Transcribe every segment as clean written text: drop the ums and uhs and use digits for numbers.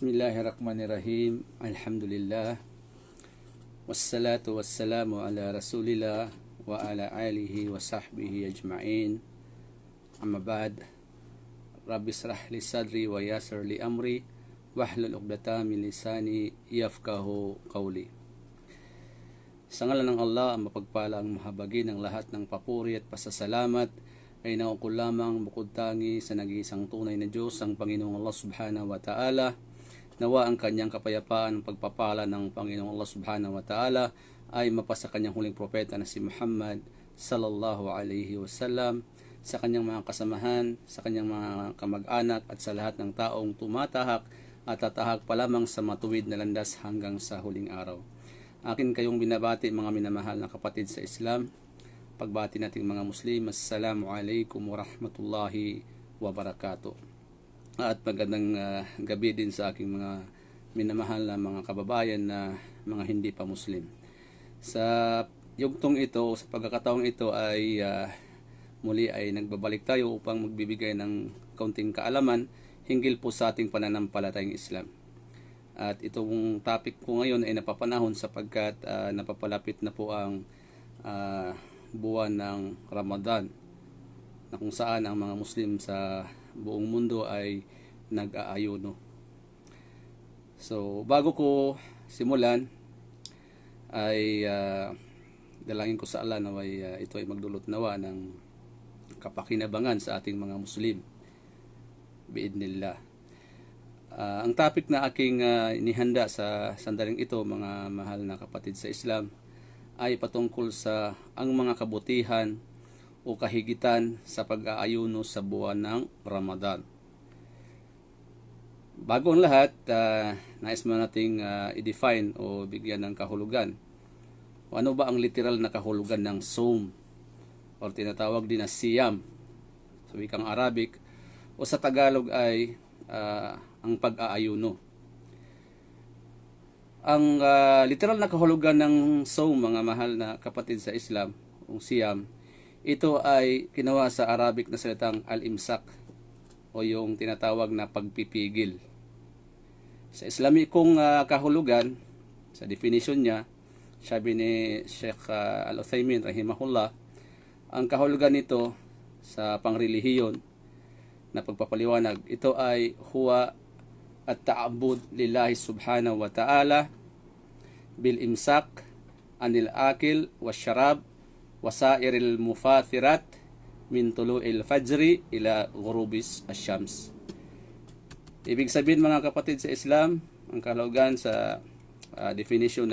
Bismillahirrahmanirrahim. Alhamdulillah. Wassalatu wassalamu ala rasulillah wa ala alihi wa sahbihi ajma'in. Amma ba'd. Rabbi israh li sadri wa yassir li amri wahlul 'uqdatam min lisani yafqahu qawli. Sa ngalan ng Allah, ang mapagpalang mahabagi ng lahat ng papuri at pasasalamat ay naukol lamang bukod tangi sa nag-iisang tunay na Diyos, ang Panginoong Allah Subhanahu wa Ta'ala. Nawa ang kanyang kapayapaan, pagpapala ng Panginoong Allah Subhanahu wa Ta'ala ay mapasa kanyang huling propeta na si Muhammad sallallahu alaihi wasallam, sa kanyang mga kasamahan, sa kanyang mga kamag-anak at sa lahat ng taong tumatahak at tatahak pa lamang sa matuwid na landas hanggang sa huling araw. Akin kayong binabati, mga minamahal na kapatid sa Islam. Pagbati nating mga Muslim, Assalamu alaikum warahmatullahi wabarakatuh. At magandang gabi din sa aking mga minamahal na mga kababayan na mga hindi pa Muslim. Sa yugtong ito, sa pagkakataong ito ay muli ay nagbabalik tayo upang magbibigay ng kaunting kaalaman hinggil po sa ating pananampalatayang Islam. At itong topic ko ngayon ay napapanahon sapagkat napapalapit na po ang buwan ng Ramadan, na kung saan ang mga Muslim sa buong mundo ay nag-aayuno. So, bago ko simulan, ay dalangin ko sa Allah na ito ay magdulot nawa ng kapakinabangan sa ating mga Muslim. Biidnillah. Ang topic na aking inihanda sa sandaling ito, mga mahal na kapatid sa Islam, ay patungkol sa ang mga kabutihan o kahigitan sa pag-aayuno sa buwan ng Ramadan. Bago ang lahat, nais mo nating i-define o bigyan ng kahulugan. O ano ba ang literal na kahulugan ng Sawm o tinatawag din na Siyam sa wikang Arabic, o sa Tagalog ay ang pag-aayuno. Ang literal na kahulugan ng Sawm, mga mahal na kapatid sa Islam, o Siyam, ito ay ginawa sa Arabic na salitang al-imsak o yung tinatawag na pagpipigil. Sa Islamikong kahulugan, sa definition niya, sabi ni Sheikh Al-Uthaymin rahimahullah, ang kahulugan nito sa pangrelihiyon na pagpapaliwanag, ito ay huwa at-ta'abbud lillahi subhanahu wa ta'ala bil imsak anil akil wasyarab wasairil mufathirat min tulu'il fajri ila ghurubis asyams. Ibig sabihin, mga kapatid sa Islam, ang kahulugan sa definition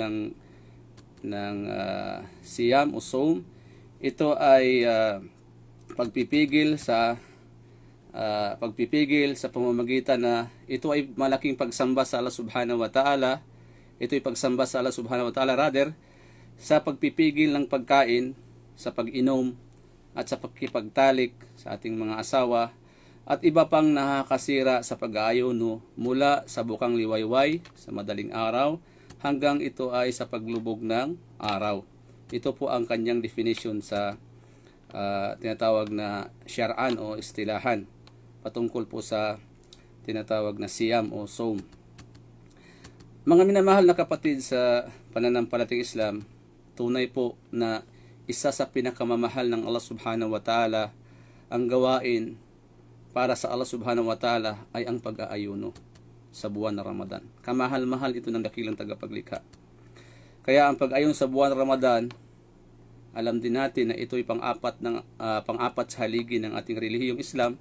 ng siyam o sawm, ito ay pagpipigil sa pamamagitan na ito ay malaking pagsamba sa Allah Subhanahu wa Ta'ala. Ito ay pagsamba sa Allah Subhanahu wa Ta'ala, rather sa pagpipigil ng pagkain, sa pag-inom at sa pagkipagtalik sa ating mga asawa at iba pang nakakasira sa pag-aayuno mula sa bukang liwayway sa madaling araw hanggang ito ay sa paglubog ng araw. Ito po ang kanyang definition sa tinatawag na syar'an o istilahan patungkol po sa tinatawag na siyam o sawm. Mga minamahal na kapatid sa pananampalatayang Islam, tunay po na isa sa pinakamamahal ng Allah Subhanahu wa Ta'ala ang gawain para sa Allah Subhanahu wa Ta'ala ay ang pag-aayuno sa buwan ng Ramadan. Kamahal-mahal ito ng dakilang tagapaglikha. Kaya ang pag-ayuno sa buwan ng Ramadan, alam din natin na ito ay pang-apat sa haligi ng ating relihiyong Islam,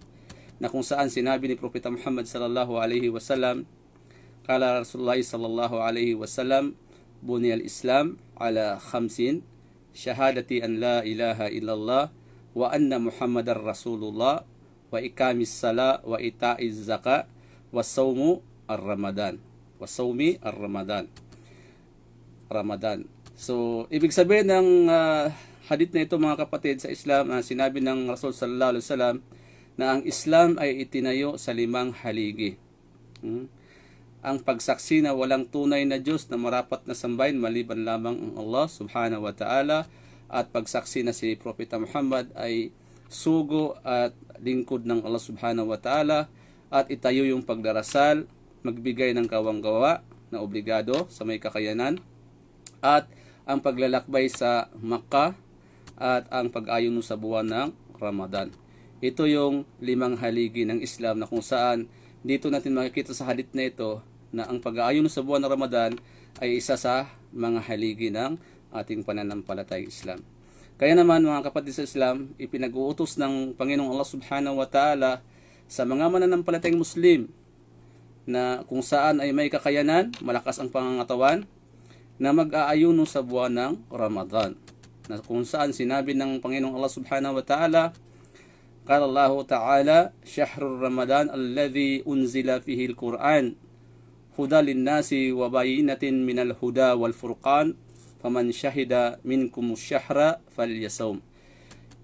na kung saan sinabi ni Propeta Muhammad sallallahu alaihi wasallam, kala Rasulullah sallallahu alaihi wasallam, buniyal Islam ala khamsin, syahadati an la ilaha illallah wa anna Muhammadar Rasulullah wa ikamis sala wa itaiz zaka wa sawmu ar-Ramadan. Wa sawmi ar-Ramadan. Ramadan. So, ibig sabihin ng hadith na ito, mga kapatid sa Islam, sinabi ng Rasul sallallahu alaihi wasallam na ang Islam ay itinayo sa 5 haligi. Ang pagsaksi na walang tunay na Diyos na marapat na sambahin maliban lamang ang Allah Subhanahu wa Ta'ala, at pagsaksi na si Propeta Muhammad ay sugo at lingkod ng Allah Subhanahu wa Ta'ala, at itayo yung pagdarasal magbigay ng kawang-gawa na obligado sa may kakayanan, at ang paglalakbay sa Makkah, at ang pag-ayuno sa buwan ng Ramadan. Ito yung 5 haligi ng Islam na kung saan dito natin makikita sa hadith na ito na ang pag-aayuno sa buwan ng Ramadan ay isa sa mga haligi ng ating pananampalatayang Islam. Kaya naman mga kapatid sa Islam, ipinag-uutos ng Panginoong Allah Subhanahu wa Ta'ala sa mga mananampalatayang Muslim na kung saan ay may kakayanan, malakas ang pangangatawan, na mag-aayuno sa buwan ng Ramadan. Na kung saan sinabi ng Panginoong Allah Subhanahu wa Ta'ala, قال الله تعالى شهر رمضان الذي أنزل فيه القرآن هدى للناس وبينة من الهدى والفرقان فمن شهد منكم الشهر فليصوم.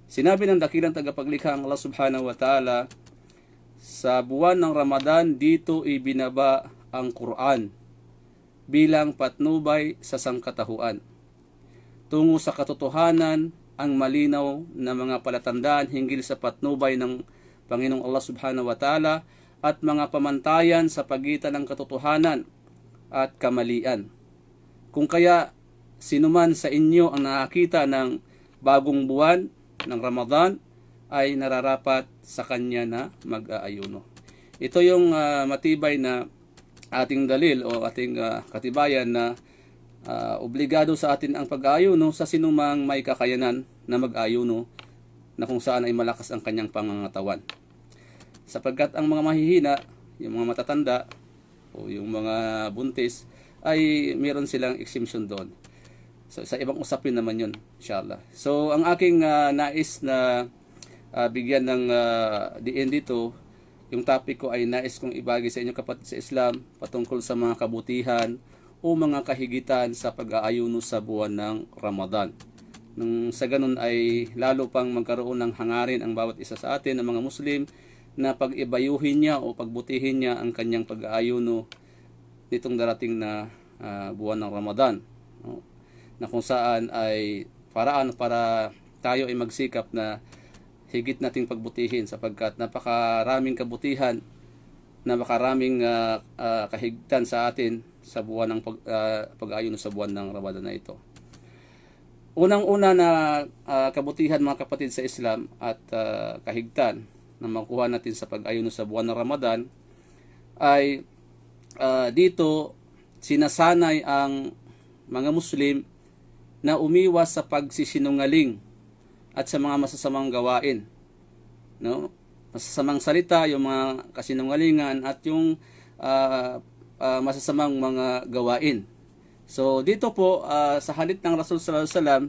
Sinabi ng dakilang tagapaglikha ang Allah Subhanahu wa Ta'ala, sa buwan ng Ramadan dito ibinaba ang Quran bilang patnubay sa sangkatahuan tungo sa katotohanan, ang malinaw na mga palatandaan hinggil sa patnubay ng Panginoong Allah Subhanahu wa Ta'ala at mga pamantayan sa pagitan ng katotohanan at kamalian. Kung kaya sinuman sa inyo ang nakakita ng bagong buwan ng Ramadan ay nararapat sa kanya na mag-aayuno. Ito yung matibay na ating dalil o ating katibayan na obligado sa atin ang pag-aayuno sa sinumang may kakayanan na mag-ayuno na kung saan ay malakas ang kanyang pangangatawan. Sapagkat ang mga mahihina, yung mga matatanda o yung mga buntis ay meron silang exemption doon. So sa ibang usapin naman yun, inshallah. So ang aking nais na bigyan ng diin dito, yung topic ko ay nais kong ibagi sa inyo kapatid sa Islam patungkol sa mga kabutihan o mga kahigitan sa pag-aayuno sa buwan ng Ramadan. Nang sa ganun ay lalo pang magkaroon ng hangarin ang bawat isa sa atin, ang mga Muslim, na pag-ibayuhin niya o pagbutihin niya ang kanyang pag-aayuno nitong darating na buwan ng Ramadan. No? Na kung saan ay paraan para tayo ay magsikap na higit nating pagbutihin sapagkat napakaraming kabutihan, napakaraming kahigtan sa atin sa buwan ng pag-aayuno sa buwan ng Ramadan na ito. Unang-una na kabutihan mga kapatid sa Islam at kahigtan na makuha natin sa pag-aayuno sa buwan ng Ramadan ay dito sinasanay ang mga Muslim na umiwas sa pagsisinungaling at sa mga masasamang gawain. No? Masasamang salita, yung mga kasinungalingan at yung masasamang mga gawain. So dito po sa hadith ng Rasul sallallahu alaihi wasallam,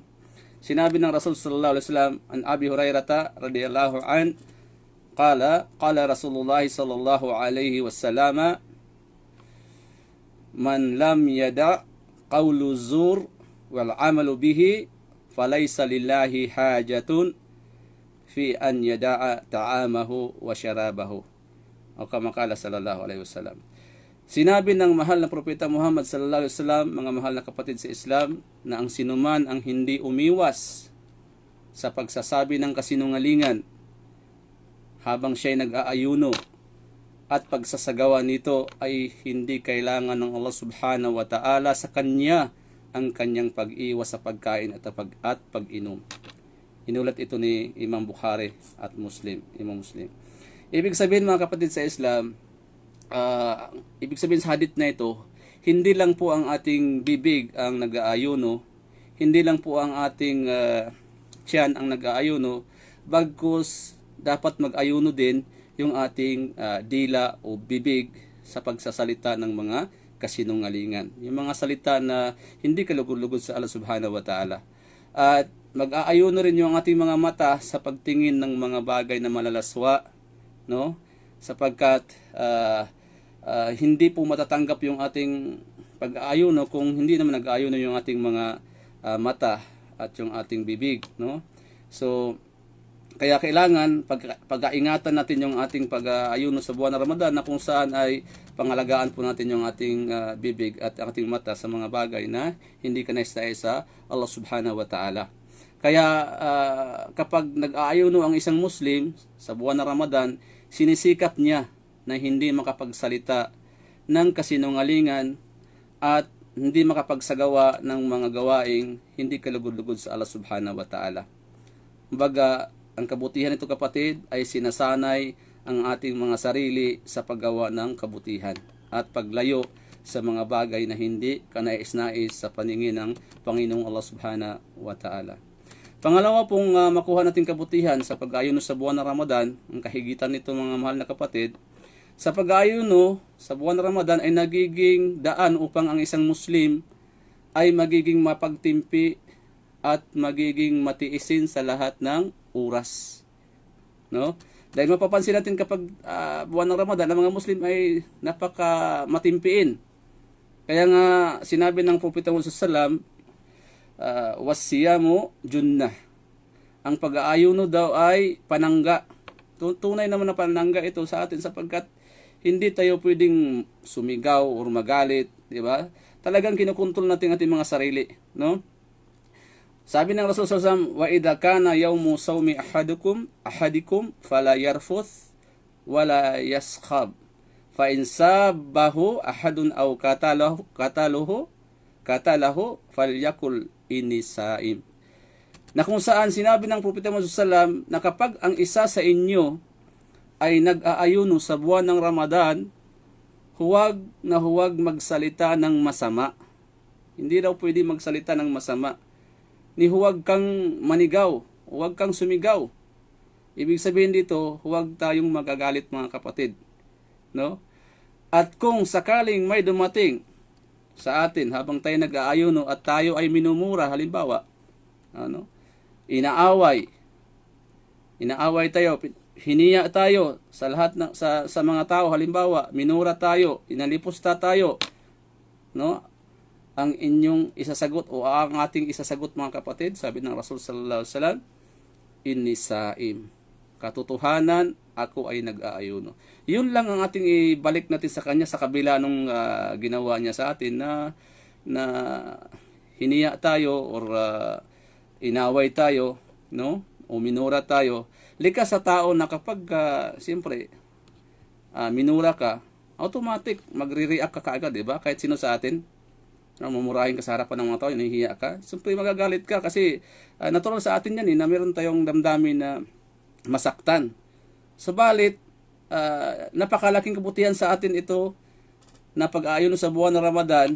sinabi ng Rasul sallallahu alaihi wasallam an Abi Hurairah radhiyallahu an qala Rasulullah sallallahu alaihi wasallam man lam yada qawlu zur wal amalu bihi falaysa lillahi hajatun fi an yada'a ta'amahu wa syarabahu, o kama qala sallallahu alaihi wasallam. Sinabi ng mahal na propeta Muhammad sallallahu alaihi wasallam, mga mahal na kapatid sa Islam, na ang sinuman ang hindi umiwas sa pagsasabi ng kasinungalingan habang siya'y nag-aayuno at pagsasagawa nito ay hindi kailangan ng Allah Subhanahu wa Ta'ala sa kanya ang kanyang pag-iwas sa pagkain at pag-inom. Inulat ito ni Imam Bukhari at Imam Muslim. Ibig sabihin mga kapatid sa Islam, ibig sabihin sa hadith na ito, hindi lang po ang ating bibig ang nag-aayuno, hindi lang po ang ating tiyan ang nag-aayuno, bagkus dapat mag-ayuno din yung ating dila o bibig sa pagsasalita ng mga kasinungalingan. Yung mga salita na hindi kalugod-lugod sa Allah Subhanahu wa Ta'ala. At mag-aayuno rin yung ating mga mata sa pagtingin ng mga bagay na malalaswa, no? Sapagkat hindi po matatanggap yung ating pag-aayuno kung hindi naman nag-aayuno yung ating mga mata at yung ating bibig, no? So kaya kailangan pag-aingatan natin yung ating pag-aayuno sa buwan ng Ramadan, na kung saan ay pangalagaan po natin yung ating bibig at ating mata sa mga bagay na hindi kanais-nais sa Allah Subhanahu wa Ta'ala. Kaya kapag nag-aayuno ang isang Muslim sa buwan ng Ramadan, sinisikap niya na hindi makapagsalita ng kasinungalingan at hindi makapagsagawa ng mga gawaing hindi kalugod-lugod sa Allah subhanahu wa ta'ala. Kumbaga, ang kabutihan nito kapatid ay sinasanay ang ating mga sarili sa paggawa ng kabutihan at paglayo sa mga bagay na hindi kanais-nais sa paningin ng Panginoong Allah subhanahu wa ta'ala. Pangalawa pong makuha natin kabutihan sa pag-ayuno sa buwan ng Ramadan, ang kahigitan nito mga mahal na kapatid, sa pag-ayuno sa buwan ng Ramadan ay nagiging daan upang ang isang Muslim ay magiging mapagtimpi at magiging matiisin sa lahat ng oras. No? Dahil mapapansin natin kapag buwan ng Ramadan, ang mga Muslim ay napaka matimpiin. Kaya nga sinabi ng Propeta Muhammad sallallahu wasiyamu junnah. Ang pag-aayuno daw ay panangga. Tunay naman na panangga ito sa atin sapagkat hindi tayo pwedeng sumigaw o magalit, di ba? Talagang kinukontrol natin ating mga sarili, no? Sabi ng Rasul sallallahu alaihi wasallam, "Wa idza kana yawmu sawmi ahadikum fala yarfuth wala yaskhab. Fa in sabahu ahadun aw qatalahu falyakul inni saim." Na kung saan sinabi ng Propeta Muhammad sallallahu alaihi wasallam na kapag ang isa sa inyo ay nag-aayuno sa buwan ng Ramadan, huwag magsalita ng masama. Hindi daw pwede magsalita ng masama. Ni huwag kang manigaw, huwag kang sumigaw. Ibig sabihin dito, huwag tayong magagalit mga kapatid. No? At kung sakaling may dumating sa atin habang tayo nag-aayuno at tayo ay minumura, halimbawa, inaaway tayo, hiniya tayo sa lahat sa mga tao, halimbawa minura tayo, inalipusta tayo, no? Ang inyong isasagot o ang ating isasagot mga kapatid, sabi ng Rasul sallallahu alaihi wasallam, inni saim. Katotohanan, ako ay nag-aayuno. Yun lang ang ating ibalik natin sa kanya sa kabila nung ginawa niya sa atin na hiniya tayo or inaway tayo, no? O minura tayo. Likas sa tao na kapag siyempre minura ka, automatic magre-react ka kaagad, di ba? Kahit sino sa atin, mamurahin ka sa harapan ng mga tao, nahihiya ka, siyempre magagalit ka kasi natural sa atin yan na meron tayong damdamin na masaktan. Subalit, napakalaking kabutihan sa atin ito na pag-aayon sa buwan ng Ramadan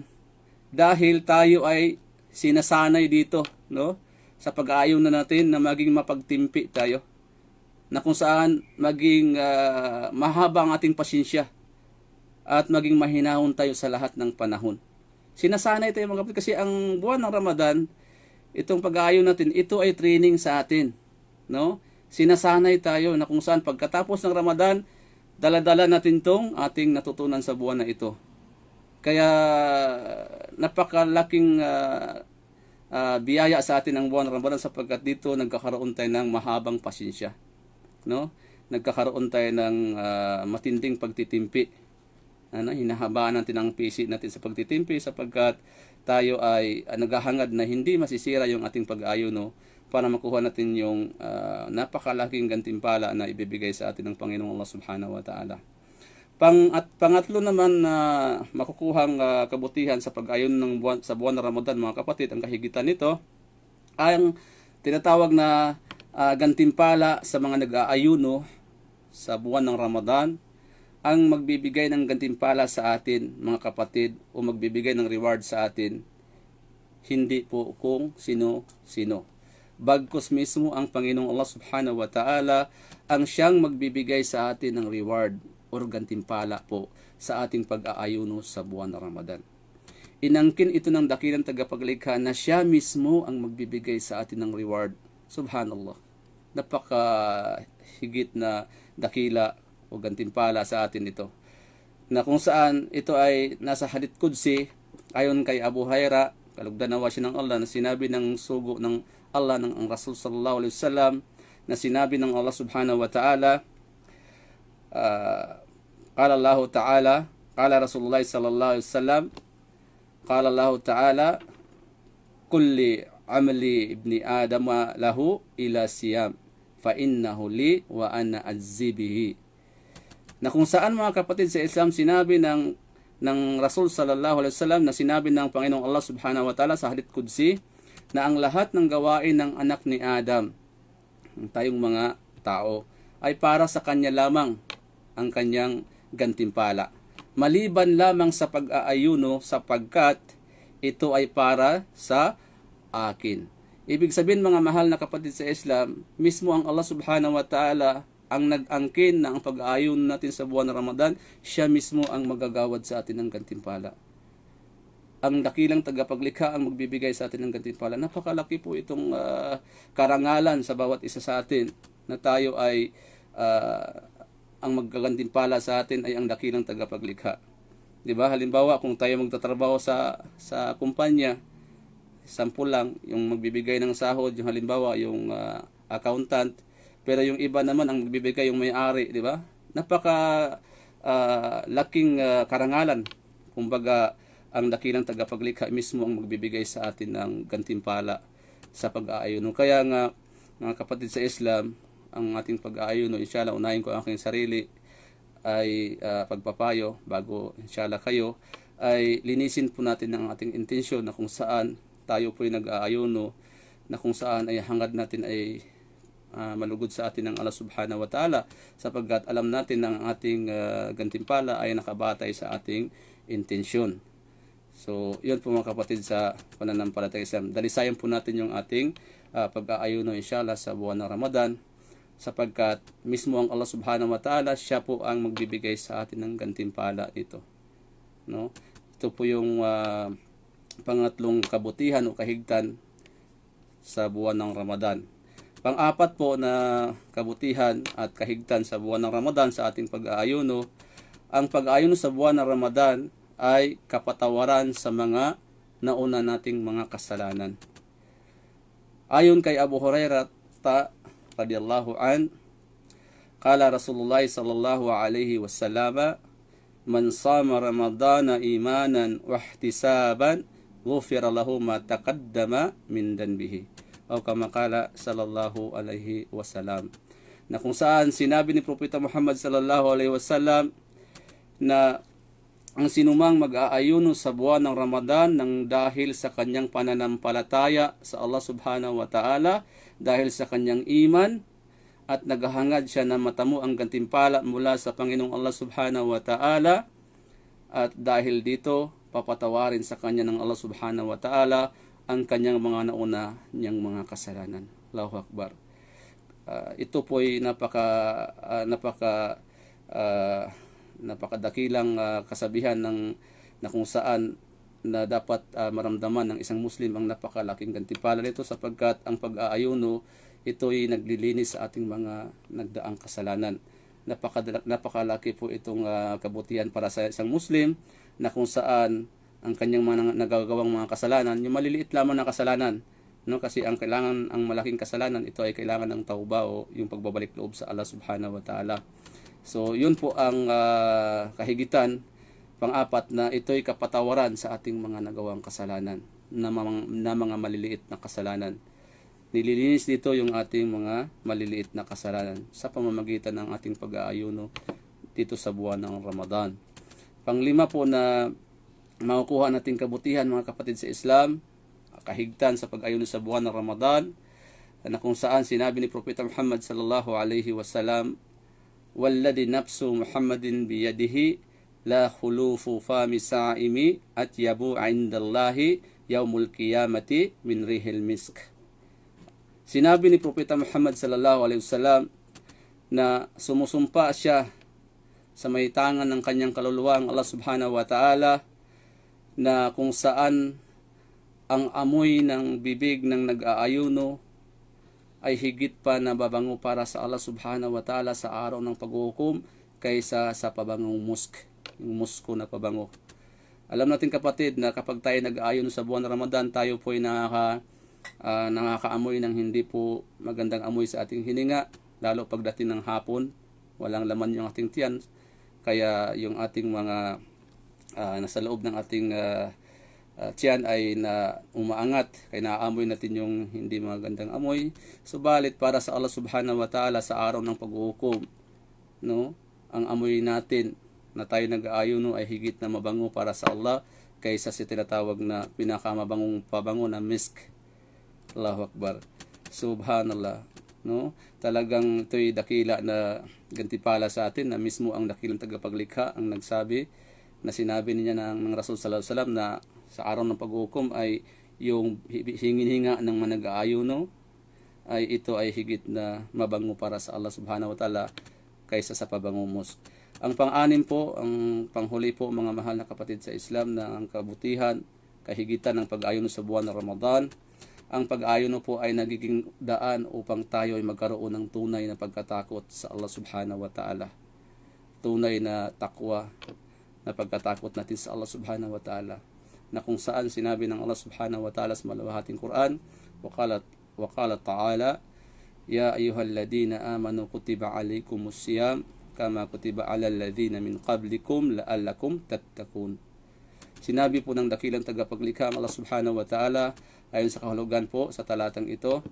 dahil tayo ay sinasanay dito, no? Sa pag-aayon na natin na maging mapagtimpi tayo, na kung saan maging mahaba ang ating pasensya at maging mahinahon tayo sa lahat ng panahon. Sinasanay tayo mga kapatid kasi ang buwan ng Ramadan, itong pag-aayon natin, ito ay training sa atin, no? Sinasanay tayo na kung saan pagkatapos ng Ramadan, dala-dala natin tong ating natutunan sa buwan na ito. Kaya napakalaking biyaya sa atin ang buwan ng Ramadan sapagkat dito nagkakaroon tayo ng mahabang pasensya. No? Nagkakaroon tayo ng matinding pagtitimpi. Hinahabaan natin ang pisi natin sa pagtitimpi sapagkat tayo ay naghahangad na hindi masisira yung ating pag-ayuno para makuha natin yung napakalaking gantimpala na ibibigay sa atin ng Panginoong Allah subhanahu wa ta'ala. Pangatlo naman na makukuhang kabutihan sa pag-ayuno sa buwan ng Ramadan mga kapatid, ang kahigitan nito ay ang tinatawag na gantimpala sa mga nag-aayuno sa buwan ng Ramadan. Ang magbibigay ng gantimpala sa atin mga kapatid o magbibigay ng reward sa atin, hindi po kung sino-sino. Bagkus mismo ang Panginoong Allah subhanahu wa ta'ala ang siyang magbibigay sa atin ng reward o gantimpala po sa ating pag-aayuno sa buwan ng Ramadan. Inangkin ito ng dakilang tagapaglikha na siya mismo ang magbibigay sa atin ng reward. Subhanallah. Napakahigit na dakila o gantimpala sa atin ito. Na kung saan ito ay nasa hadith Qudsi ayon kay Abu Hurairah, kalugdan nawa siya ng Allah, na sinabi ng sugo ng Allah ng ang Rasul sallallahu alaihi wasallam, na sinabi ng Allah subhanahu wa ta'ala, qala Allah ta'ala, qala Rasulullah sallallahu alaihi wasallam, qala Allah ta'ala, kulli amali ibni Adam lahu ila siyam fa innahu li wa ana azzibihi. Na kung saan mga kapatid sa Islam sinabi ng ng Rasul sallallahu alaihi wasallam na sinabi ng Panginoong Allah subhanahu wa ta'ala sa hadith qudsi na ang lahat ng gawain ng anak ni Adam, tayong mga tao, ay para sa kanya lamang ang kanyang gantimpala. Maliban lamang sa pag-aayuno sapagkat ito ay para sa akin. Ibig sabihin mga mahal na kapatid sa Islam, mismo ang Allah subhanahu wa ta'ala ang nag-angkin na ang pag-aayon natin sa buwan ng Ramadan, siya mismo ang magagawad sa atin ng gantimpala. Ang dakilang tagapaglikha ang magbibigay sa atin ng gantimpala. Napakalaki po itong karangalan sa bawat isa sa atin na tayo ay ang maggagantimpala sa atin ay ang dakilang tagapaglikha. 'Di ba? Halimbawa, kung tayo magtatrabaho sa kumpanya, sample lang, yung magbibigay ng sahod, yung halimbawa, yung accountant, pero yung iba naman ang magbibigay yung may-ari, 'di ba? Napaka laking karangalan. Kumbaga, ang dakilang tagapaglikha mismo ang magbibigay sa atin ng gantimpala sa pag-aayuno. Kaya nga, mga kapatid sa Islam, ang ating pag-aayuno, inshallah, unahin ko ang aking sarili, ay pagpapayo bago inshallah kayo, ay linisin po natin ang ating intensyon na kung saan tayo po ay nag-aayuno, na kung saan ay hangad natin ay malugod sa atin ng Allah subhanahu wa ta'ala, sapagkat alam natin na ang ating gantimpala ay nakabatay sa ating intensyon. So, yun po mga kapatid sa pananampalatayang Islam. Dalisayan po natin yung ating pag-aayuno inshallah sa buwan ng Ramadan, sapagkat mismo ang Allah subhanahu wa ta'ala, siya po ang magbibigay sa atin ng gantimpala ito. No? Ito po yung pangatlong kabutihan o kahigtan sa buwan ng Ramadan. Pang-apat po na kabutihan at kahigtan sa buwan ng Ramadan sa ating pag-aayuno, ang pag-aayuno sa buwan ng Ramadan ay kapatawaran sa mga nauna nating mga kasalanan. Ayon kay Abu Hurairah radhiyallahu an, qala Rasulullah sallallahu alaihi wasallam, man sama Ramadana imanan wa ihtisaban ghufira lahu ma taqaddama min dhanbihi, o kama qala sallallahu alaihi wasallam. Na kung saan sinabi ni Propeta Muhammad sallallahu alaihi wasallam na ang sinumang mag-aayuno sa buwan ng Ramadan nang dahil sa kanyang pananampalataya sa Allah subhanahu wa ta'ala, dahil sa kanyang iman, at naghahangad siya na matamo ang gantimpala mula sa Panginoong Allah subhanahu wa ta'ala, at dahil dito papatawarin sa kanya ng Allah subhanahu wa ta'ala ang kanyang mga nauna niyang mga kasalanan. Allahu Akbar. Ito po ay napakadakilang kasabihan ng na kung saan na dapat maramdaman ng isang Muslim ang napakalaking gantimpala nito, sapagkat ang pag-aayuno ito ay naglilinis sa ating mga nagdaang kasalanan. Napakalaki po itong kabutihan para sa isang Muslim, na kung saan ang kanyang mga nagagawang mga kasalanan, yung maliliit lamang na kasalanan, no, kasi ang malaking kasalanan ito ay kailangan ng tauba o yung pagbabalik loob sa Allah subhanahu wa ta'ala. So yun po ang kahigitan pang-apat, na ito ay kapatawaran sa ating mga nagawang kasalanan, na mga maliliit na kasalanan. Nililinis dito yung ating mga maliliit na kasalanan sa pamamagitan ng ating pag-aayuno dito sa buwan ng Ramadan. Panglima po na makukuha nating kabutihan mga kapatid sa Islam, kahigtan sa pag-ayuno sa buwan ng Ramadan, na kung saan sinabi ni Propeta Muhammad sallallahu alaihi wasallam, walladhi nafsu Muhammadin biyadihi la khulufu fami sa'imi atyabu 'indallahi yaumul qiyamati min rihil misk. Sinabi ni Propeta Muhammad sallallahu alaihi wasallam na sumusumpa siya sa may tangan ng kanyang kaluluwa ang Allah subhanahu wa ta'ala, na kung saan ang amoy ng bibig ng nag-aayuno ay higit pa na babango para sa Allah subhanahu wa ta'ala sa araw ng paghuhukom kaysa sa pabangong musk, yung musko na pabango. Alam natin kapatid na kapag tayo nag-aayon sa buwan ng Ramadan, tayo po ay nakakaamoy ng hindi po magandang amoy sa ating hininga, lalo pagdating ng hapon, walang laman yung ating tiyan, kaya yung ating mga nasa loob ng ating tiyan ay umaangat, kaya naaamoy natin yung hindi magandang amoy. Subalit para sa Allah subhanahu wa ta'ala sa araw ng paghuhukom, no, ang amoy natin na tayo nag-aayuno ay higit na mabango para sa Allah kaysa sa tinatawag na pinakamabangong pabango na misk. Allahu Akbar. Subhanallah. No? Talagang ito'y dakila na gantimpala sa atin na mismo ang dakilang tagapaglikha ang nagsabi na sinabi niya ng Rasul sallallahu alaihi wasallam na sa araw ng paghukom ay yung hingin-hinga ng manag-aayuno ay ito ay higit na mabango para sa Allah subhanahu wa ta'ala kaysa sa pabangong musk. Ang pang-anim po, ang panghuli po mga mahal na kapatid sa Islam na ang kabutihan, kahigitan ng pag-ayuno sa buwan ng Ramadan. Ang pag-ayuno po ay nagiging daan upang tayo ay magkaroon ng tunay na pagkatakot sa Allah subhanahu wa ta'ala. Tunay na takwa na pagkatakot natin sa Allah subhanahu wa ta'ala. Na kung saan sinabi ng Allah subhanahu wa ta'ala sa maluwating Quran, وقال تعالى يا أيها الذين آمنوا كتب عليكم الصيام كما كتب على الذين من قبلكم لعلكم تتقون. Sinabi po ng dakilang tagapaglikha ang Allah subhanahu wa ta'ala ayon sa kahulugan po sa talatang ito.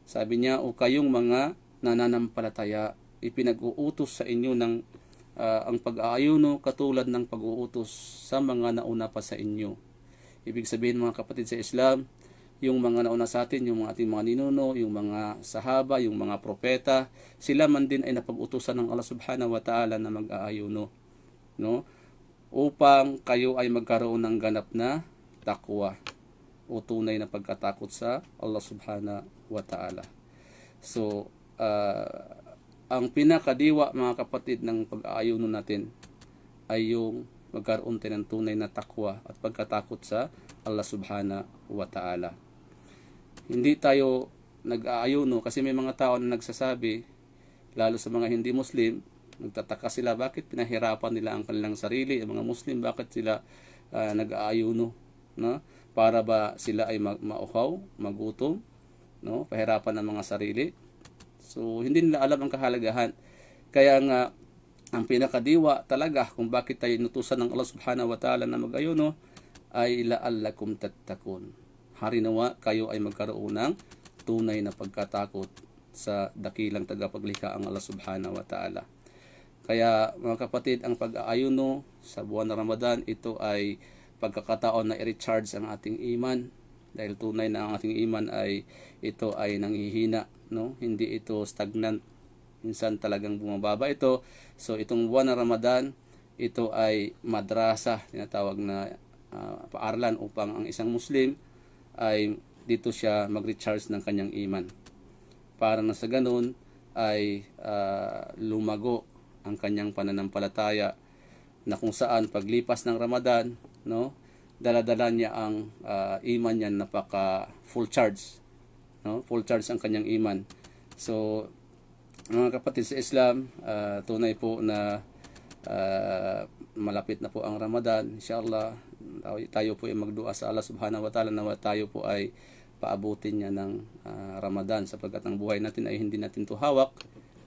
Sabi niya, o kayong mga nananampalataya, ipinag-uutos sa inyo ng ang pag-aayuno katulad ng pag-uutos sa mga nauna pa sa inyo. Ibig sabihin mga kapatid sa Islam, yung mga nauna sa atin, yung mga ating mga ninuno, yung mga sahaba, yung mga propeta, sila man din ay napag-utusan ng Allah subhanahu wa ta'ala na mag-aayuno, no? Upang kayo ay magkaroon ng ganap na takwa o tunay na pagkatakot sa Allah subhanahu wa ta'ala. So, ang pinakadiwa mga kapatid ng pag-aayuno natin ay yung magkaroon tayo ng tunay na takwa at pagkatakot sa Allah subhanahu wa ta'ala. Hindi tayo nag-aayuno kasi may mga tao na nagsasabi, lalo sa mga hindi Muslim, nagtataka sila bakit pinahirapan nila ang kanilang sarili. Ang mga Muslim, bakit sila nag-aayuno? No? Para ba sila ay mauhaw, magutom, no? Pahirapan ang mga sarili. So, hindi nila alam ang kahalagahan. Kaya nga, ang pinakadiwa talaga kung bakit tayo inutusan ng Allah subhanahu wa ta'ala na mag-ayuno ay la'allakum tattaqun. Harinawa kayo ay magkaroon ng tunay na pagkatakot sa dakilang tagapaglikha ang Allah subhanahu wa ta'ala. Kaya mga kapatid, ang pag-aayuno sa buwan ng Ramadan, ito ay pagkakataon na i-recharge ang ating iman. Dahil tunay na ang ating iman ay ito ay nanghihina, no? Hindi ito stagnant. Minsan talagang bumababa ito. So itong buwan ng Ramadan, ito ay madrasa, tinatawag na paaralan upang ang isang Muslim ay dito siya mag-recharge ng kanyang iman. Para na sa ganun ay lumago ang kanyang pananampalataya na kung saan paglipas ng Ramadan, no, dala-dala niya ang iman niya, napaka full charge, no? Full charge ang kanyang iman. So mga kapatid sa Islam, tunay po na malapit na po ang Ramadan. Inshallah tayo po ay magdua sa Allah subhanahu wa ta'ala na tayo po ay paabutin niya ng Ramadan, sapagkat ang buhay natin ay hindi natin to hawak,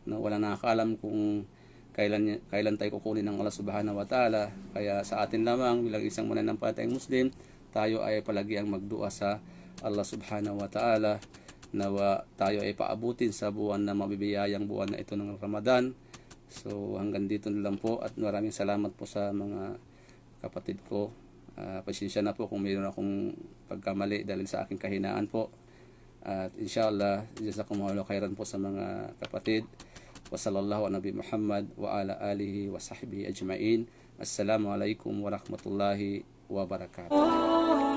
no? Wala nakakaalam kung kailan tayo kukunin ng Allah subhanahu wa ta'ala. Kaya sa atin lamang bilang isang mananampalatayang Muslim, tayo ay palagi ang magdua sa Allah subhanahu wa ta'ala na tayo ay paabutin sa buwan na mabibiyayang buwan na ito ng Ramadan. So hanggang dito na lang po, at maraming salamat po sa mga kapatid ko. Pasensya na po kung mayroon akong pagkamali dahil sa aking kahinaan po. At inshallah, jazakumullahu khairan po sa mga kapatid. Wa sallallahu ala nabi Muhammad wa ala alihi wa sahbihi ajma'in. Assalamu alaikum warahmatullahi wabarakatuh.